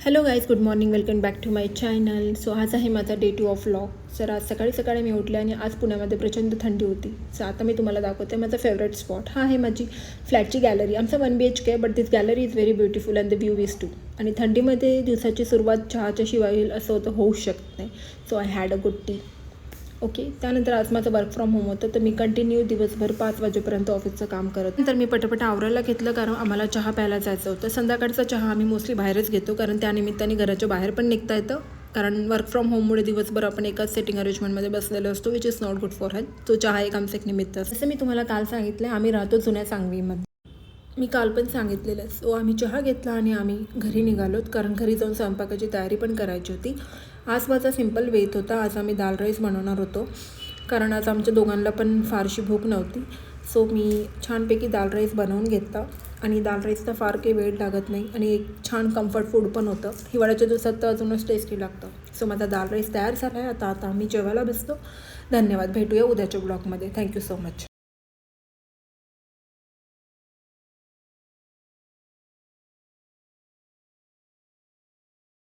Hello guys, good morning. Welcome back to my channel. So आज आहे माझा day 2 of vlog. Sir आज सकाळी सकाळी मी उठले आणि आज पुण्यामध्ये प्रचंड थंडी होती. सो आता मी तुम्हाला दाखवते माझा फेवरेट स्पॉट. हा आहे माझी फ्लॅटची गॅलरी. आमचा 1 BHK but this gallery is very beautiful and the view is too. आणि थंडीमध्ये दिवसाची सुरुवात चहाच्या शिवाय होईल असं होतं, होऊच शकत नाही. So I had a good T. Okay, त्यानंतर आज माझं वर्क फ्रॉम होम होतं, तर मी कंटिन्यू दिवसभर 5 वाजेपर्यंत ऑफिसचं काम करत. नंतर मी पटापट आवरायला घेतलं, कारण आम्हाला चहा प्यायला जायचं होतं. संध्याकाळचा चहा आम्ही मोस्टली बाहेरच घेतो, कारण त्यानिमित्ताने घराच्या बाहेर पण निघता येतं. कारण वर्क फ्रॉम होममुळे दिवसभर आपण एकाच सेटिंग अरेंजमेंटमध्ये बसलेलो असतो, which is not good for health. तो चहा एक आमचं एक निमित्त असतं. जसं मी तुम्हाला काल सांगितलं, आम्ही राहतो जुन्या सांगवीमध्ये. मी काल पण सांगितलेलं. सो आम्ही चहा घेतला आणि आम्ही घरी निघालोत, कारण घरी जाऊन स्वयंपाकाची तयारी पण करायची होती. आज माझा सिम्पल वेत होता. आज आम्ही दाल राईस बनवणार होतो, कारण आज आमच्या दोघांना पण फारशी भूक नव्हती. सो मी छानपैकी दाल राईस बनवून घेतला. आणि दाल राईसला फार काही वेळ लागत नाही आणि एक छान कम्फर्ट फूड पण होतं. हिवाळ्याच्या दिवसात तर अजूनच टेस्टी लागतं. सो माझा दाल राईस तयार झाला आहे. आता आम्ही जेवायला बसतो. धन्यवाद. भेटूया उद्याच्या ब्लॉगमध्ये. Thank you so much.